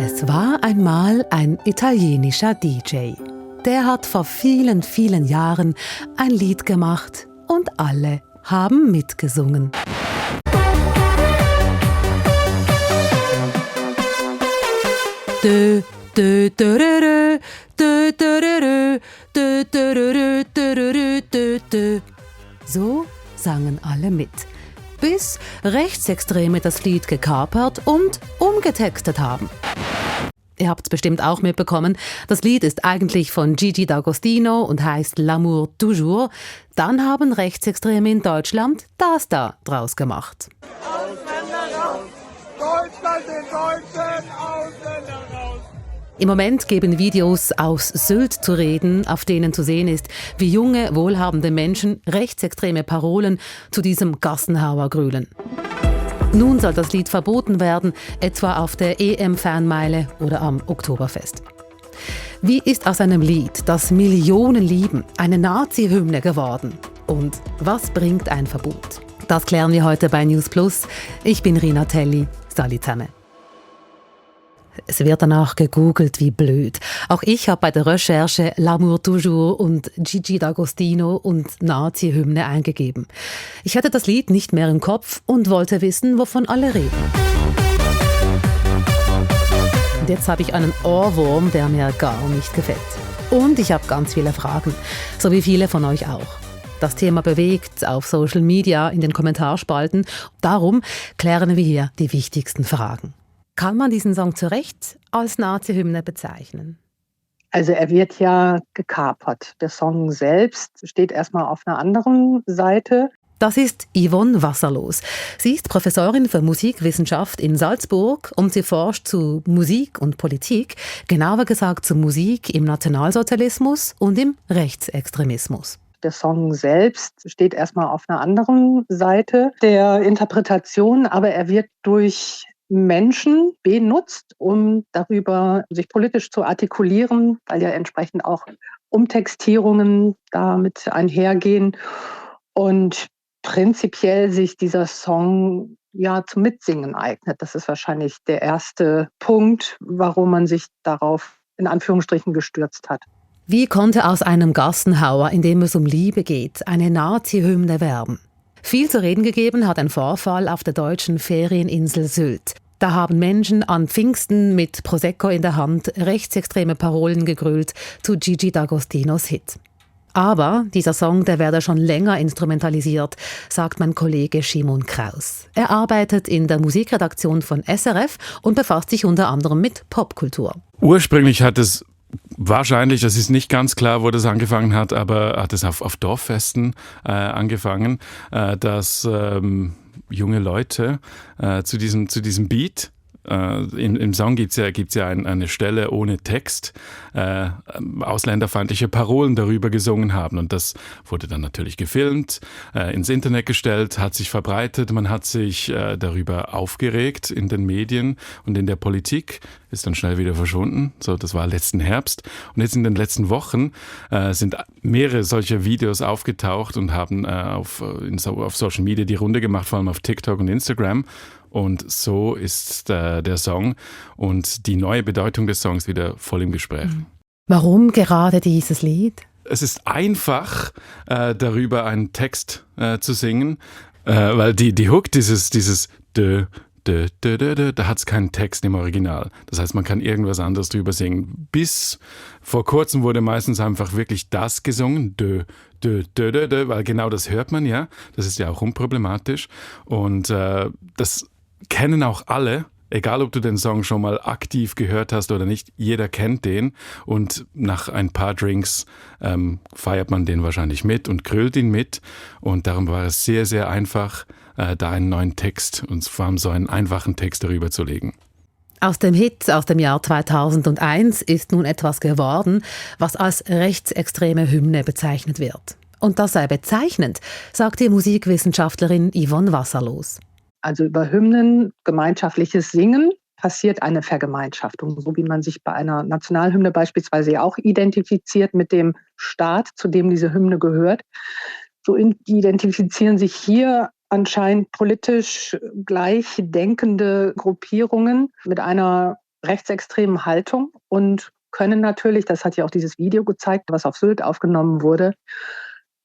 Es war einmal ein italienischer DJ. Der hat vor vielen, vielen Jahren ein Lied gemacht und alle haben mitgesungen. Dö, dö, dö, dö, dö, dö, dö, dö, dö, dö, dö. So sangen alle mit, bis Rechtsextreme das Lied gekapert und umgetextet haben. Ihr habt es bestimmt auch mitbekommen, das Lied ist eigentlich von Gigi D'Agostino und heißt L'amour toujours. Dann haben Rechtsextreme in Deutschland das da draus gemacht. Ausländer raus! Deutschland den Deutschen! Ausländer raus! Im Moment geben Videos aus Sylt zu reden, auf denen zu sehen ist, wie junge, wohlhabende Menschen rechtsextreme Parolen zu diesem Gassenhauer grölen. Nun soll das Lied verboten werden, etwa auf der EM-Fanmeile oder am Oktoberfest. Wie ist aus einem Lied, das Millionen lieben, eine Nazi-Hymne geworden? Und was bringt ein Verbot? Das klären wir heute bei News Plus. Ich bin Rina Telli. Salut zusammen. Es wird danach gegoogelt wie blöd. Auch ich habe bei der Recherche L'amour toujours und Gigi D'Agostino und Nazi-Hymne eingegeben. Ich hatte das Lied nicht mehr im Kopf und wollte wissen, wovon alle reden. Und jetzt habe ich einen Ohrwurm, der mir gar nicht gefällt. Und ich habe ganz viele Fragen, so wie viele von euch auch. Das Thema bewegt auf Social Media, in den Kommentarspalten. Darum klären wir hier die wichtigsten Fragen. Kann man diesen Song zu Recht als Nazi-Hymne bezeichnen? Also er wird ja gekapert. Der Song selbst steht erstmal auf einer anderen Seite. Das ist Yvonne Wasserlos. Sie ist Professorin für Musikwissenschaft in Salzburg und sie forscht zu Musik und Politik, genauer gesagt zu Musik im Nationalsozialismus und im Rechtsextremismus. Der Song selbst steht erstmal auf einer anderen Seite der Interpretation, aber er wird durch Menschen benutzt, um darüber sich politisch zu artikulieren, weil ja entsprechend auch Umtextierungen damit einhergehen und prinzipiell sich dieser Song ja zum Mitsingen eignet. Das ist wahrscheinlich der erste Punkt, warum man sich darauf in Anführungsstrichen gestürzt hat. Wie konnte aus einem Gassenhauer, in dem es um Liebe geht, eine Nazi-Hymne werden? Viel zu reden gegeben hat ein Vorfall auf der deutschen Ferieninsel Sylt. Da haben Menschen an Pfingsten mit Prosecco in der Hand rechtsextreme Parolen gegrölt zu Gigi D'Agostinos Hit. Aber dieser Song, der werde schon länger instrumentalisiert, sagt mein Kollege Shimon Kraus. Er arbeitet in der Musikredaktion von SRF und befasst sich unter anderem mit Popkultur. Ursprünglich hat es wahrscheinlich, das ist nicht ganz klar, wo das angefangen hat, aber hat es auf Dorffesten angefangen, dass junge Leute zu diesem Beat, im Song gibt's ja eine Stelle ohne Text, ausländerfeindliche Parolen darüber gesungen haben. Und das wurde dann natürlich gefilmt, ins Internet gestellt, hat sich verbreitet. Man hat sich darüber aufgeregt in den Medien und in der Politik, ist dann schnell wieder verschwunden. So, das war letzten Herbst. Und jetzt in den letzten Wochen sind mehrere solcher Videos aufgetaucht und haben auf Social Media die Runde gemacht, vor allem auf TikTok und Instagram. Und so ist der Song und die neue Bedeutung des Songs wieder voll im Gespräch. Warum gerade dieses Lied? Es ist einfach, darüber einen Text zu singen, weil die Hook, dieses dö, dö, dö, dö, dö, da hat es keinen Text im Original. Das heißt, man kann irgendwas anderes drüber singen. Bis vor kurzem wurde meistens einfach wirklich das gesungen, dö, dö, dö, dö, dö, weil genau das hört man ja. Das ist ja auch unproblematisch. Und das kennen auch alle, egal ob du den Song schon mal aktiv gehört hast oder nicht, jeder kennt den und nach ein paar Drinks feiert man den wahrscheinlich mit und grölt ihn mit und darum war es sehr, sehr einfach, da einen neuen Text und vor allem so einen einfachen Text darüber zu legen. Aus dem Hit aus dem Jahr 2001 ist nun etwas geworden, was als rechtsextreme Hymne bezeichnet wird. Und das sei bezeichnend, sagt die Musikwissenschaftlerin Yvonne Wasserlos. Also über Hymnen, gemeinschaftliches Singen, passiert eine Vergemeinschaftung, so wie man sich bei einer Nationalhymne beispielsweise ja auch identifiziert mit dem Staat, zu dem diese Hymne gehört. So identifizieren sich hier anscheinend politisch gleich denkende Gruppierungen mit einer rechtsextremen Haltung und können natürlich, das hat ja auch dieses Video gezeigt, was auf Sylt aufgenommen wurde,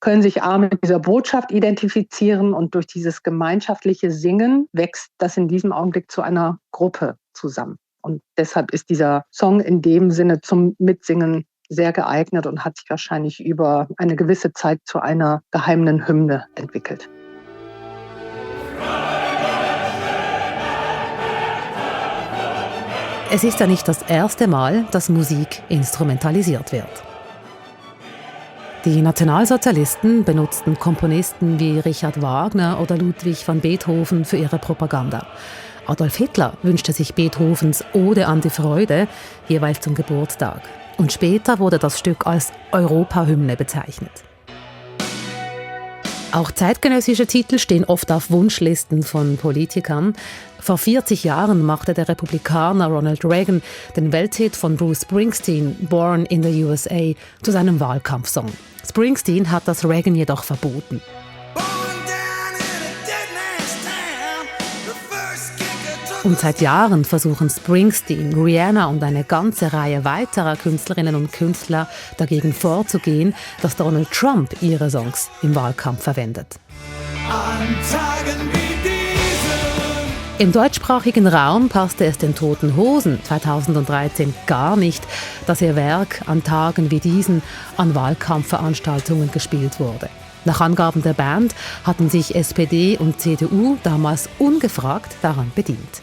können sich A mit dieser Botschaft identifizieren und durch dieses gemeinschaftliche Singen wächst das in diesem Augenblick zu einer Gruppe zusammen. Und deshalb ist dieser Song in dem Sinne zum Mitsingen sehr geeignet und hat sich wahrscheinlich über eine gewisse Zeit zu einer geheimen Hymne entwickelt. Es ist ja nicht das erste Mal, dass Musik instrumentalisiert wird. Die Nationalsozialisten benutzten Komponisten wie Richard Wagner oder Ludwig van Beethoven für ihre Propaganda. Adolf Hitler wünschte sich Beethovens Ode an die Freude, jeweils zum Geburtstag. Und später wurde das Stück als Europahymne bezeichnet. Auch zeitgenössische Titel stehen oft auf Wunschlisten von Politikern. Vor 40 Jahren machte der Republikaner Ronald Reagan den Welthit von Bruce Springsteen, Born in the USA, zu seinem Wahlkampfsong. Springsteen hat das Reagan jedoch verboten. Und seit Jahren versuchen Springsteen, Rihanna und eine ganze Reihe weiterer Künstlerinnen und Künstler dagegen vorzugehen, dass Donald Trump ihre Songs im Wahlkampf verwendet. Im deutschsprachigen Raum passte es den Toten Hosen 2013 gar nicht, dass ihr Werk an Tagen wie diesen an Wahlkampfveranstaltungen gespielt wurde. Nach Angaben der Band hatten sich SPD und CDU damals ungefragt daran bedient.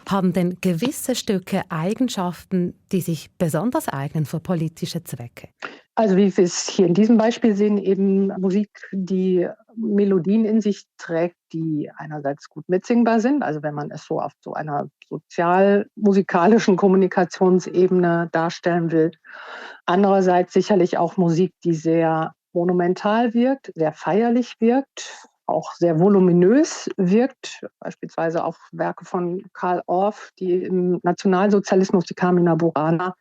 Haben denn gewisse Stücke Eigenschaften, die sich besonders eignen für politische Zwecke? Also wie wir es hier in diesem Beispiel sehen, eben Musik, die Melodien in sich trägt, die einerseits gut mitsingbar sind, also wenn man es so auf so einer sozial-musikalischen Kommunikationsebene darstellen will. Andererseits sicherlich auch Musik, die sehr monumental wirkt, sehr feierlich wirkt, auch sehr voluminös wirkt, beispielsweise auch Werke von Karl Orff, die im Nationalsozialismus, die Carmina Burana,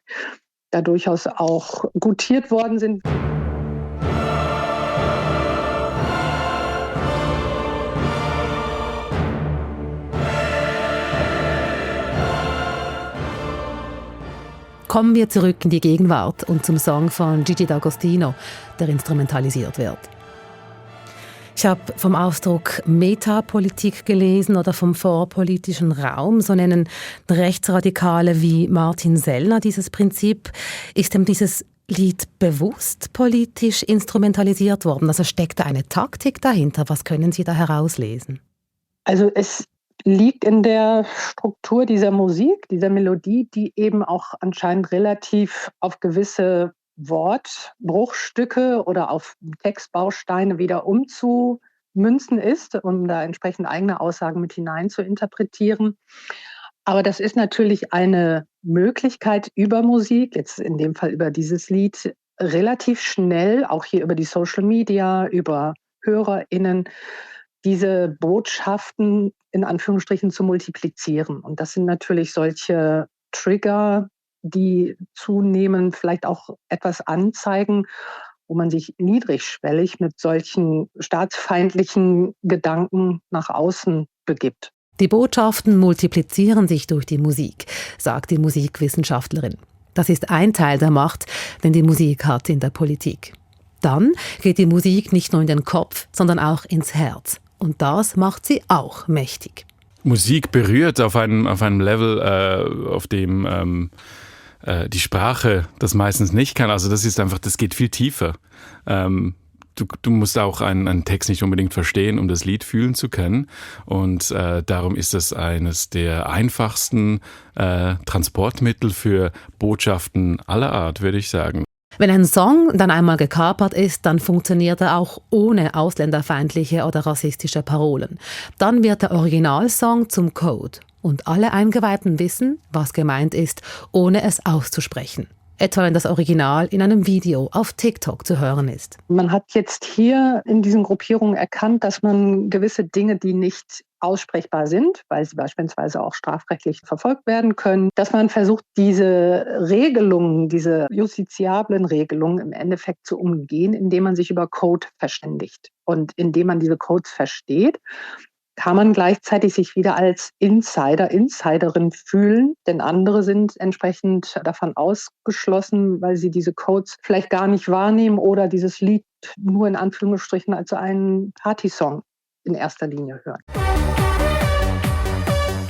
da durchaus auch gutiert worden sind. Kommen wir zurück in die Gegenwart und zum Song von Gigi D'Agostino, der instrumentalisiert wird. Ich habe vom Ausdruck Metapolitik gelesen oder vom vorpolitischen Raum. So nennen Rechtsradikale wie Martin Sellner dieses Prinzip. Ist denn dieses Lied bewusst politisch instrumentalisiert worden? Also steckt da eine Taktik dahinter? Was können Sie da herauslesen? Also es liegt in der Struktur dieser Musik, dieser Melodie, die eben auch anscheinend relativ auf gewisse Wortbruchstücke oder auf Textbausteine wieder umzumünzen ist, um da entsprechend eigene Aussagen mit hinein zu interpretieren. Aber das ist natürlich eine Möglichkeit über Musik, jetzt in dem Fall über dieses Lied, relativ schnell, auch hier über die Social Media, über HörerInnen, diese Botschaften in Anführungsstrichen zu multiplizieren. Und das sind natürlich solche Trigger, die zunehmend vielleicht auch etwas anzeigen, wo man sich niedrigschwellig mit solchen staatsfeindlichen Gedanken nach außen begibt. Die Botschaften multiplizieren sich durch die Musik, sagt die Musikwissenschaftlerin. Das ist ein Teil der Macht, den die Musik hat in der Politik. Dann geht die Musik nicht nur in den Kopf, sondern auch ins Herz. Und das macht sie auch mächtig. Musik berührt auf einem Level, auf dem die Sprache das meistens nicht kann. Also das ist einfach, das geht viel tiefer. Du musst auch einen Text nicht unbedingt verstehen, um das Lied fühlen zu können. Und darum ist das eines der einfachsten Transportmittel für Botschaften aller Art, würde ich sagen. Wenn ein Song dann einmal gekapert ist, dann funktioniert er auch ohne ausländerfeindliche oder rassistische Parolen. Dann wird der Originalsong zum Code. Und alle Eingeweihten wissen, was gemeint ist, ohne es auszusprechen. Etwa wenn das Original in einem Video auf TikTok zu hören ist. Man hat jetzt hier in diesen Gruppierungen erkannt, dass man gewisse Dinge, die nicht aussprechbar sind, weil sie beispielsweise auch strafrechtlich verfolgt werden können, dass man versucht, diese Regelungen, diese justiziablen Regelungen im Endeffekt zu umgehen, indem man sich über Code verständigt. Und indem man diese Codes versteht, kann man gleichzeitig sich wieder als Insider, Insiderin fühlen, denn andere sind entsprechend davon ausgeschlossen, weil sie diese Codes vielleicht gar nicht wahrnehmen oder dieses Lied nur in Anführungsstrichen als einen Partysong in erster Linie hören.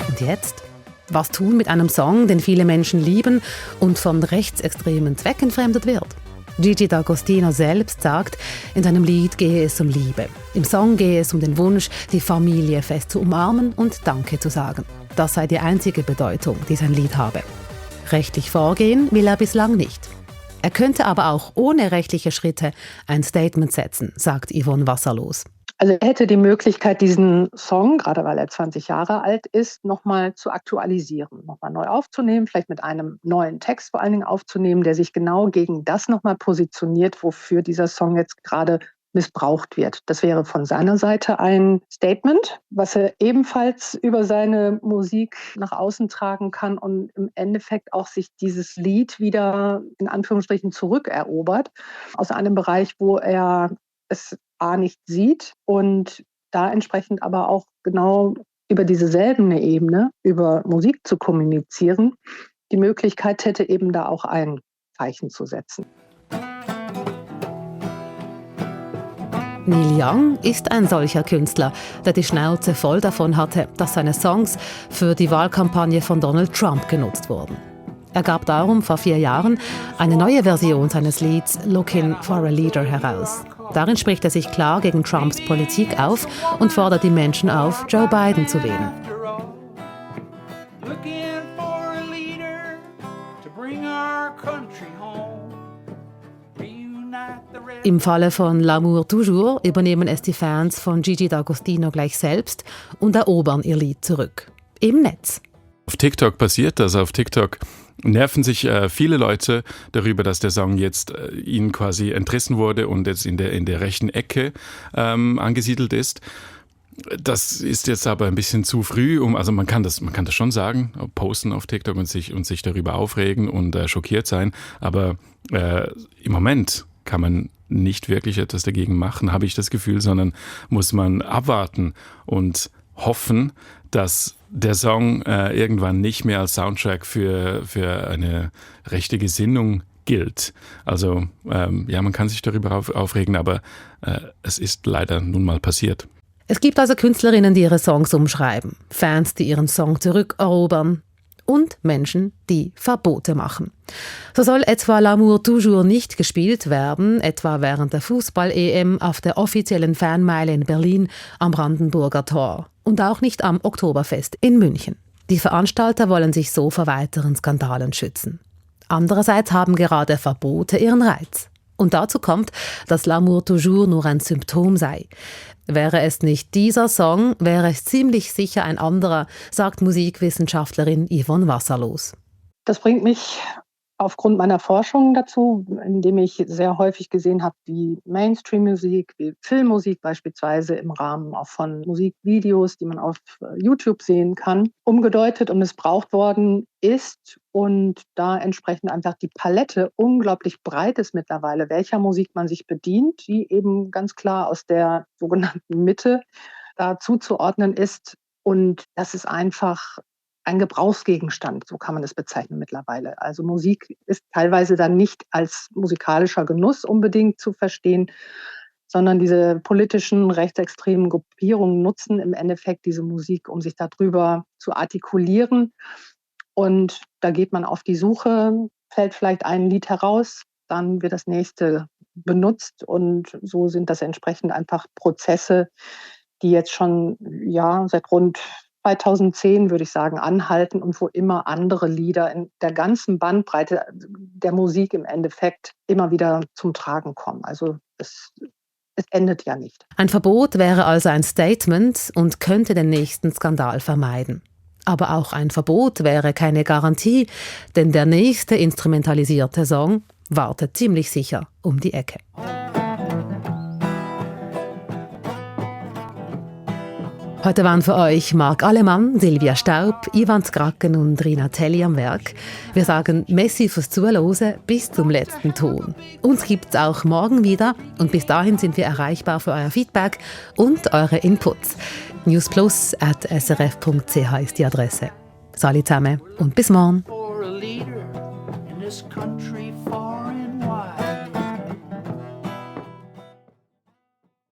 Und jetzt? Was tun mit einem Song, den viele Menschen lieben und von rechtsextremen Zwecken entfremdet wird? Gigi D'Agostino selbst sagt, in seinem Lied gehe es um Liebe. Im Song gehe es um den Wunsch, die Familie fest zu umarmen und Danke zu sagen. Das sei die einzige Bedeutung, die sein Lied habe. Rechtlich vorgehen will er bislang nicht. Er könnte aber auch ohne rechtliche Schritte ein Statement setzen, sagt Yvonne Wasserlos. Also er hätte die Möglichkeit, diesen Song, gerade weil er 20 Jahre alt ist, nochmal zu aktualisieren, nochmal neu aufzunehmen, vielleicht mit einem neuen Text vor allen Dingen aufzunehmen, der sich genau gegen das nochmal positioniert, wofür dieser Song jetzt gerade missbraucht wird. Das wäre von seiner Seite ein Statement, was er ebenfalls über seine Musik nach außen tragen kann und im Endeffekt auch sich dieses Lied wieder in Anführungsstrichen zurückerobert aus einem Bereich, wo er es nicht sieht und da entsprechend aber auch genau über diese seltene Ebene, über Musik zu kommunizieren, die Möglichkeit hätte, eben da auch ein Zeichen zu setzen. Neil Young ist ein solcher Künstler, der die Schnauze voll davon hatte, dass seine Songs für die Wahlkampagne von Donald Trump genutzt wurden. Er gab darum vor 4 Jahren eine neue Version seines Lieds Looking for a Leader heraus. Darin spricht er sich klar gegen Trumps Politik auf und fordert die Menschen auf, Joe Biden zu wählen. Im Falle von L'amour toujours übernehmen es die Fans von Gigi D'Agostino gleich selbst und erobern ihr Lied zurück. Im Netz. Auf TikTok passiert das. Auf TikTok nerven sich viele Leute darüber, dass der Song jetzt ihnen quasi entrissen wurde und jetzt in der rechten Ecke angesiedelt ist. Das ist jetzt aber ein bisschen zu früh, also man kann das schon sagen, posten auf TikTok und sich darüber aufregen und schockiert sein, aber im Moment kann man nicht wirklich etwas dagegen machen, habe ich das Gefühl, sondern muss man abwarten und hoffen, dass der Song irgendwann nicht mehr als Soundtrack für eine rechte Gesinnung gilt. Also man kann sich darüber aufregen, aber es ist leider nun mal passiert. Es gibt also Künstlerinnen, die ihre Songs umschreiben, Fans, die ihren Song zurückerobern und Menschen, die Verbote machen. So soll etwa L'amour toujours nicht gespielt werden, etwa während der Fußball-EM auf der offiziellen Fanmeile in Berlin am Brandenburger Tor und auch nicht am Oktoberfest in München. Die Veranstalter wollen sich so vor weiteren Skandalen schützen. Andererseits haben gerade Verbote ihren Reiz. Und dazu kommt, dass L'amour toujours nur ein Symptom sei. Wäre es nicht dieser Song, wäre es ziemlich sicher ein anderer, sagt Musikwissenschaftlerin Yvonne Wasserlos. Das bringt mich aufgrund meiner Forschung dazu, indem ich sehr häufig gesehen habe, wie Mainstream-Musik, wie Filmmusik beispielsweise im Rahmen auch von Musikvideos, die man auf YouTube sehen kann, umgedeutet und missbraucht worden ist und da entsprechend einfach die Palette unglaublich breit ist mittlerweile, welcher Musik man sich bedient, die eben ganz klar aus der sogenannten Mitte da zuzuordnen ist. Und das ist einfach ein Gebrauchsgegenstand, so kann man es bezeichnen mittlerweile. Also Musik ist teilweise dann nicht als musikalischer Genuss unbedingt zu verstehen, sondern diese politischen rechtsextremen Gruppierungen nutzen im Endeffekt diese Musik, um sich darüber zu artikulieren. Und da geht man auf die Suche, fällt vielleicht ein Lied heraus, dann wird das nächste benutzt und so sind das entsprechend einfach Prozesse, die jetzt schon seit rund 2010, würde ich sagen, anhalten und wo immer andere Lieder in der ganzen Bandbreite der Musik im Endeffekt immer wieder zum Tragen kommen. Also es endet ja nicht. Ein Verbot wäre also ein Statement und könnte den nächsten Skandal vermeiden. Aber auch ein Verbot wäre keine Garantie, denn der nächste instrumentalisierte Song wartet ziemlich sicher um die Ecke. Heute waren für euch Marc Alemann, Silvia Staub, Ivan Skraken und Rina Telli am Werk. Wir sagen Messi fürs Zuhören bis zum letzten Ton. Uns gibt's auch morgen wieder und bis dahin sind wir erreichbar für euer Feedback und eure Inputs. newsplus@srf.ch ist die Adresse. Salut zusammen und bis morgen. For a leader in this country